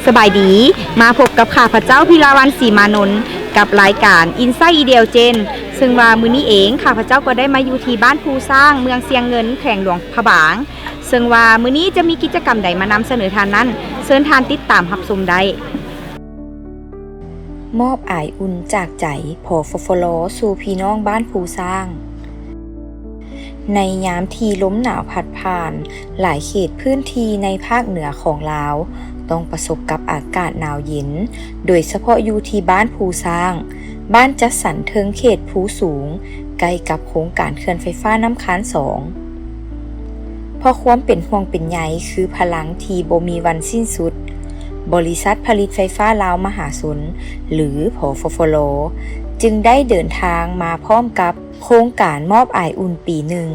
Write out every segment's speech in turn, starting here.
สบายดีมาพบกับข้าพเจ้าพิลาวันศรีมานนท์กับรายการอินไซต์อีเดียลเจนซึ่งว่ามื้อนี้เองข้าพเจ้าก็ได้มาอยู่ที่บ้านภูสร้างเมืองเสียงเงินแขวงหลวงพระบางซึ่งว่ามื้อนี้จะมีกิจกรรมใดมานำเสนอทานนั้นเชิญทานติดตามรับชมได้มอบอายอุ่นจากใจพอฟฟโลสู่พี่น้องบ้านภูสร้างในยามที่ลมหนาวพัดผ่านหลายเขตพื้นที่ในภาคเหนือของลาวต้องประสบกับอากาศหนาวเย็นโดยเฉพาะอยู่ที่บ้านภูสร้างบ้านจัดสรรเทิงเขตภูสูงใกล้กับโครงการเขื่อนไฟฟ้าน้ำค้าน2เพราะความเป็นห่วงเป็นใยคือพลังที่บ่มีวันสิ้นสุดบริษัทผลิตไฟฟ้าลาวมหาชนหรือผฟฟลจึงได้เดินทางมาพร้อมกับโครงการมอบอายอุ่นปีหนึ่ง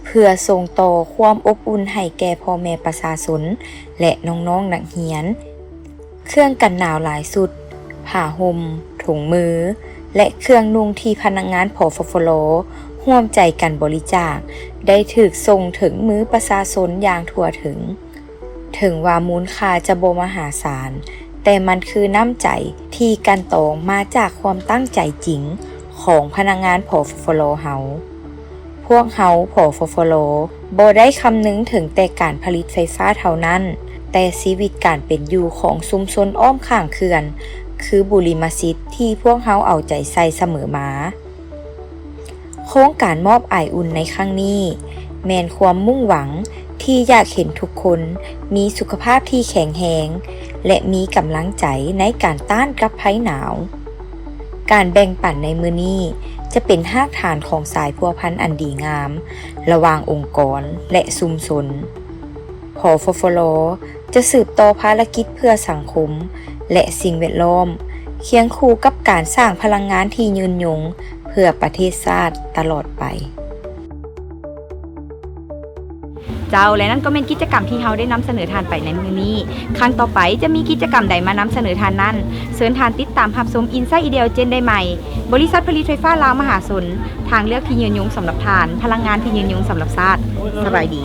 เพื่อส่งต่อความอบอุ่นให้แก่พ่อแม่ประชาชนและน้องๆนักเรียนเครื่องกันหนาวหลายสุดผ้าห่มถุงมือและเครื่องนุ่งที่พนักงานผฟฟลร่วมใจกันบริจาคได้ถูกส่งถึงมือประชาชนอย่างทั่วถึงว่ามูลค่าจะบ่มหาศาลแต่มันคือน้ำใจที่กันตองมาจากความตั้งใจจริงของพนักงานผฟฟลเฮาพวกเฮาผฟฟลบ่ได้คำนึงถึงแต่การผลิตไฟฟ้าเท่านั้นแต่ชีวิตการเป็นอยู่ของชุมชนอ้อมข้างเขื่อนคือบุริมสิทธิ์ที่พวกเฮาเอาใจใส่เสมอมาโครงการมอบอายอุ่นในครั้งนี้แม่นความมุ่งหวังที่อยากเห็นทุกคนมีสุขภาพที่แข็งแรงและมีกำลังใจในการต้านกับภัยหนาวการแบ่งปันในมื้อนี้จะเป็นรากฐานของสายพัวพันธุ์อันดีงามระหว่างองค์กรและชุมชนผฟฟลจะสืบต่อภารกิจเพื่อสังคมและสิ่งแวดล้อมเคียงคู่กับการสร้างพลังงานที่ยืนยงเพื่อประเทศชาติตลอดไปเจ้าและนั่นก็เป็นกิจกรรมที่เราได้นำเสนอทานไปในมื้อนี้ครั้งต่อไปจะมีกิจกรรมใดมานำเสนอทานนั้นเชิญทานติดตามรับชมอินไซต์อีเดียลเจนได้ใหม่บริษัทผลิตไฟฟ้าลาวมหาชนทางเลือกที่ยืนยงสำหรับทานพลังงานที่ยืนยงสำหรับชาติสบายดี